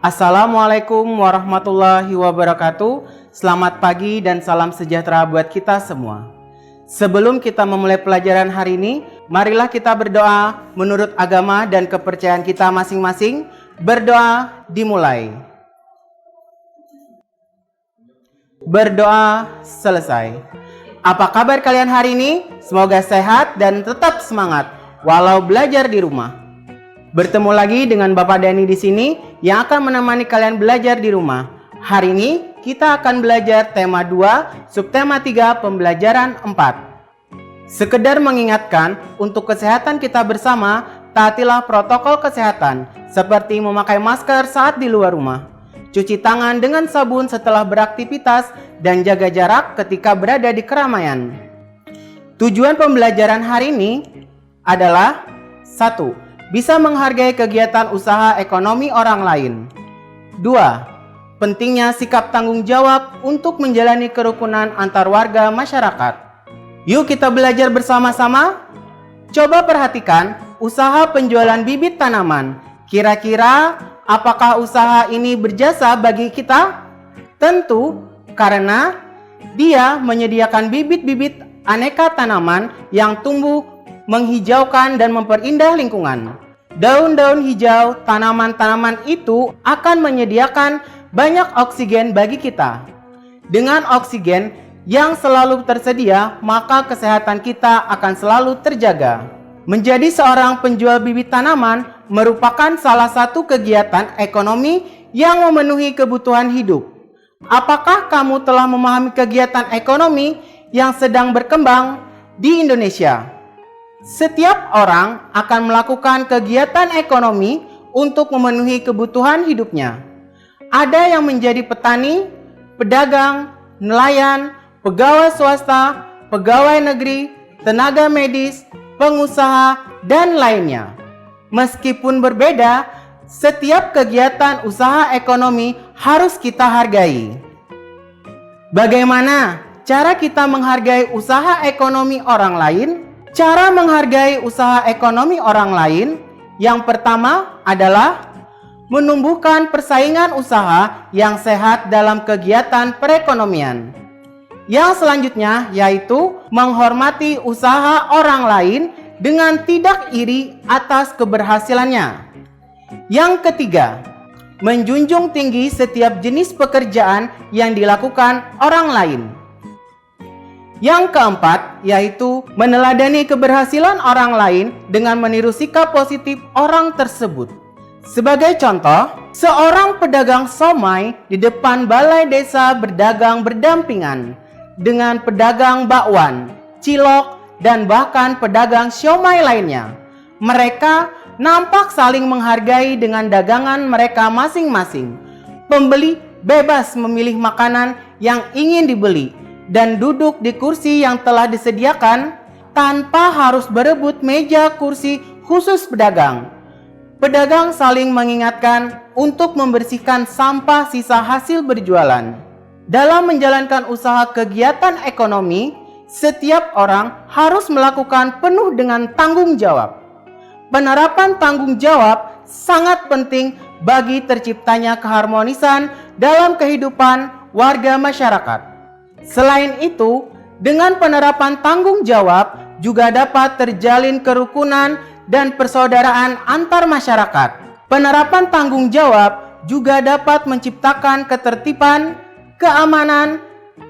Assalamualaikum warahmatullahi wabarakatuh. Selamat pagi dan salam sejahtera buat kita semua. Sebelum kita memulai pelajaran hari ini, marilah kita berdoa menurut agama dan kepercayaan kita masing-masing. Berdoa dimulai. Berdoa selesai. Apa kabar kalian hari ini? Semoga sehat dan tetap semangat walau belajar di rumah. Bertemu lagi dengan Bapak Dani di sini yang akan menemani kalian belajar di rumah. Hari ini kita akan belajar tema 2, subtema 3, pembelajaran 4. Sekedar mengingatkan, untuk kesehatan kita bersama, taatilah protokol kesehatan seperti memakai masker saat di luar rumah, cuci tangan dengan sabun setelah beraktivitas, dan jaga jarak ketika berada di keramaian. Tujuan pembelajaran hari ini adalah 1. Bisa menghargai kegiatan usaha ekonomi orang lain. 2. Pentingnya sikap tanggung jawab untuk menjalani kerukunan antar warga masyarakat. Yuk kita belajar bersama-sama. Coba perhatikan usaha penjualan bibit tanaman. Kira-kira apakah usaha ini berjasa bagi kita? Tentu, karena dia menyediakan bibit-bibit aneka tanaman yang tumbuh menghijaukan dan memperindah lingkungan. Daun-daun hijau tanaman-tanaman itu akan menyediakan banyak oksigen bagi kita. Dengan oksigen yang selalu tersedia, maka kesehatan kita akan selalu terjaga. Menjadi seorang penjual bibit tanaman merupakan salah satu kegiatan ekonomi yang memenuhi kebutuhan hidup. Apakah kamu telah memahami kegiatan ekonomi yang sedang berkembang di Indonesia? Setiap orang akan melakukan kegiatan ekonomi untuk memenuhi kebutuhan hidupnya. Ada yang menjadi petani, pedagang, nelayan, pegawai swasta, pegawai negeri, tenaga medis, pengusaha, dan lainnya. Meskipun berbeda, setiap kegiatan usaha ekonomi harus kita hargai. Bagaimana cara kita menghargai usaha ekonomi orang lain? Cara menghargai usaha ekonomi orang lain yang pertama adalah menumbuhkan persaingan usaha yang sehat dalam kegiatan perekonomian. Yang selanjutnya yaitu menghormati usaha orang lain dengan tidak iri atas keberhasilannya. Yang ketiga, menjunjung tinggi setiap jenis pekerjaan yang dilakukan orang lain. Yang keempat, yaitu meneladani keberhasilan orang lain dengan meniru sikap positif orang tersebut. Sebagai contoh, seorang pedagang somai di depan balai desa berdagang berdampingan dengan pedagang bakwan, cilok, dan bahkan pedagang siomay lainnya. Mereka nampak saling menghargai dengan dagangan mereka masing-masing. Pembeli bebas memilih makanan yang ingin dibeli dan duduk di kursi yang telah disediakan tanpa harus berebut meja kursi khusus pedagang. Pedagang saling mengingatkan untuk membersihkan sampah sisa hasil berjualan. Dalam menjalankan usaha kegiatan ekonomi, setiap orang harus melakukan penuh dengan tanggung jawab. Penerapan tanggung jawab sangat penting bagi terciptanya keharmonisan dalam kehidupan warga masyarakat. Selain itu, dengan penerapan tanggung jawab juga dapat terjalin kerukunan dan persaudaraan antar masyarakat. Penerapan tanggung jawab juga dapat menciptakan ketertiban, keamanan,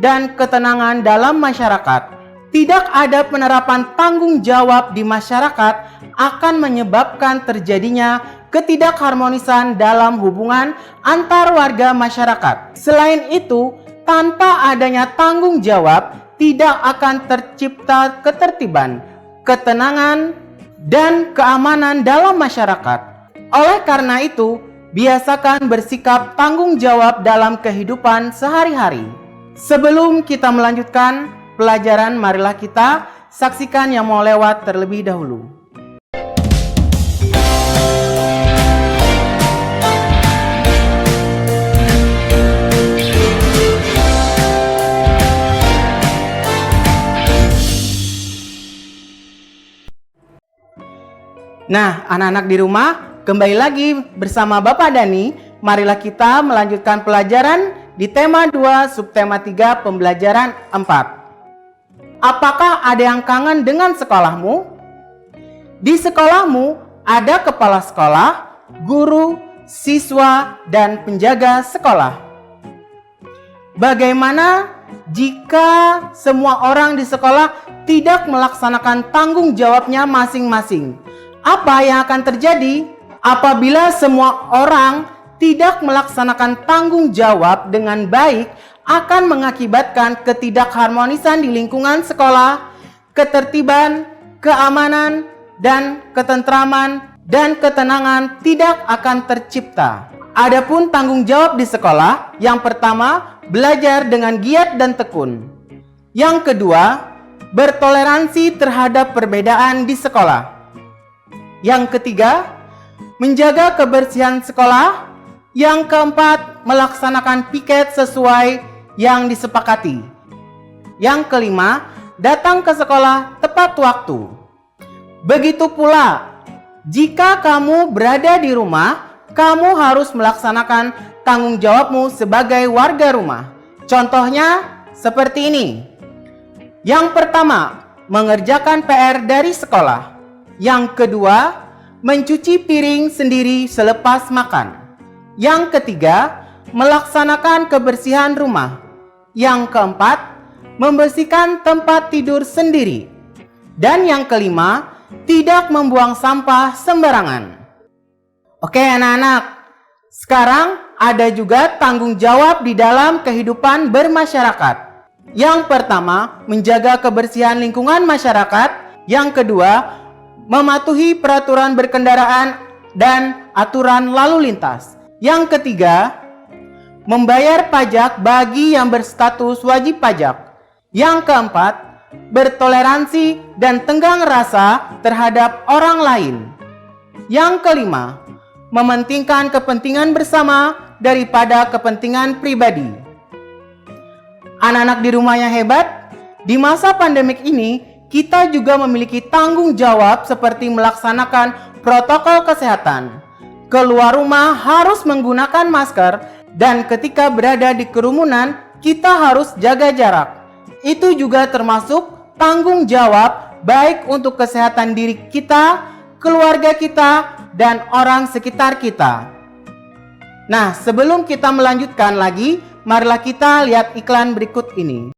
dan ketenangan dalam masyarakat. Tidak ada penerapan tanggung jawab di masyarakat akan menyebabkan terjadinya ketidakharmonisan dalam hubungan antar warga masyarakat. Selain itu, tanpa adanya tanggung jawab, tidak akan tercipta ketertiban, ketenangan, dan keamanan dalam masyarakat. Oleh karena itu, biasakan bersikap tanggung jawab dalam kehidupan sehari-hari. Sebelum kita melanjutkan pelajaran, marilah kita saksikan yang mau lewat terlebih dahulu. Nah, anak-anak di rumah, kembali lagi bersama Bapak Dani marilah kita melanjutkan pelajaran di tema 2 subtema 3 pembelajaran 4. Apakah ada yang kangen dengan sekolahmu? Di sekolahmu ada kepala sekolah, guru, siswa, dan penjaga sekolah. Bagaimana jika semua orang di sekolah tidak melaksanakan tanggung jawabnya masing-masing? Apa yang akan terjadi apabila semua orang tidak melaksanakan tanggung jawab dengan baik? Akan mengakibatkan ketidakharmonisan di lingkungan sekolah, ketertiban, keamanan, dan ketentraman dan ketenangan tidak akan tercipta. Adapun tanggung jawab di sekolah, yang pertama, belajar dengan giat dan tekun. Yang kedua, bertoleransi terhadap perbedaan di sekolah. Yang ketiga, menjaga kebersihan sekolah. Yang keempat, melaksanakan piket sesuai yang disepakati. Yang kelima, datang ke sekolah tepat waktu. Begitu pula, jika kamu berada di rumah, kamu harus melaksanakan tanggung jawabmu sebagai warga rumah. Contohnya seperti ini. Yang pertama, mengerjakan PR dari sekolah. Yang kedua, mencuci piring sendiri selepas makan. Yang ketiga, melaksanakan kebersihan rumah. Yang keempat, membersihkan tempat tidur sendiri. Dan yang kelima, tidak membuang sampah sembarangan. Oke anak-anak, sekarang ada juga tanggung jawab di dalam kehidupan bermasyarakat. Yang pertama, menjaga kebersihan lingkungan masyarakat. Yang kedua, mematuhi peraturan berkendaraan dan aturan lalu lintas. Yang ketiga, membayar pajak bagi yang berstatus wajib pajak. Yang keempat, bertoleransi dan tenggang rasa terhadap orang lain. Yang kelima, mementingkan kepentingan bersama daripada kepentingan pribadi. Anak-anak di rumah yang hebat, di masa pandemik ini kita juga memiliki tanggung jawab seperti melaksanakan protokol kesehatan. Keluar rumah harus menggunakan masker dan ketika berada di kerumunan kita harus jaga jarak. Itu juga termasuk tanggung jawab baik untuk kesehatan diri kita, keluarga kita, dan orang sekitar kita. Nah, sebelum kita melanjutkan lagi, marilah kita lihat iklan berikut ini.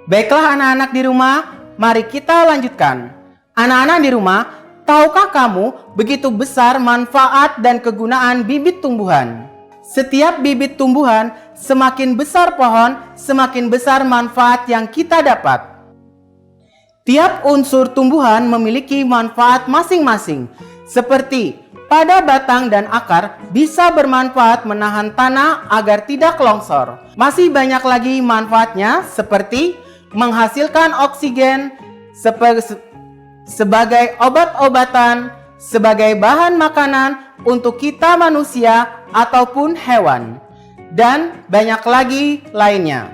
Baiklah anak-anak di rumah, mari kita lanjutkan. Anak-anak di rumah, tahukah kamu begitu besar manfaat dan kegunaan bibit tumbuhan? Setiap bibit tumbuhan, semakin besar pohon, semakin besar manfaat yang kita dapat. Tiap unsur tumbuhan memiliki manfaat masing-masing, seperti pada batang dan akar bisa bermanfaat menahan tanah agar tidak longsor. Masih banyak lagi manfaatnya seperti menghasilkan oksigen sebagai obat-obatan, sebagai bahan makanan untuk kita manusia ataupun hewan, dan banyak lagi lainnya.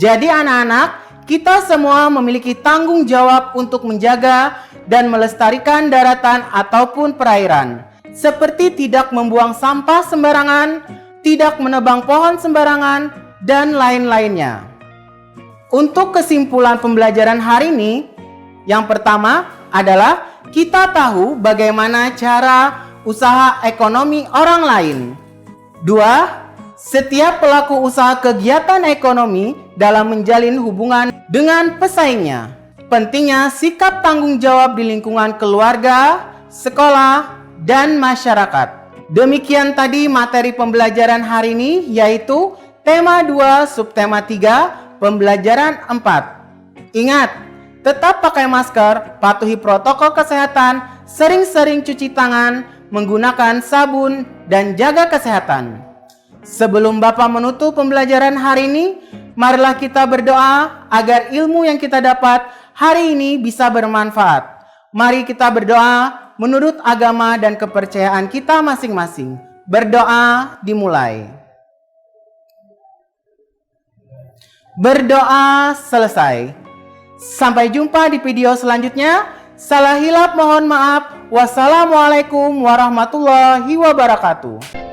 Jadi anak-anak, kita semua memiliki tanggung jawab untuk menjaga dan melestarikan daratan ataupun perairan, seperti tidak membuang sampah sembarangan, tidak menebang pohon sembarangan, dan lain-lainnya. Untuk kesimpulan pembelajaran hari ini, yang pertama adalah kita tahu bagaimana cara usaha ekonomi orang lain. 2. Setiap pelaku usaha kegiatan ekonomi dalam menjalin hubungan dengan pesaingnya. Pentingnya sikap tanggung jawab di lingkungan keluarga, sekolah, dan masyarakat. Demikian tadi materi pembelajaran hari ini, yaitu tema 2 subtema 3 pembelajaran 4. Ingat, tetap pakai masker, patuhi protokol kesehatan, sering-sering cuci tangan, menggunakan sabun, dan jaga kesehatan. Sebelum Bapak menutup pembelajaran hari ini, marilah kita berdoa agar ilmu yang kita dapat hari ini bisa bermanfaat. Mari kita berdoa menurut agama dan kepercayaan kita masing-masing. Berdoa dimulai. Berdoa selesai. Sampai jumpa di video selanjutnya. Salah hilap mohon maaf. Wassalamualaikum warahmatullahi wabarakatuh.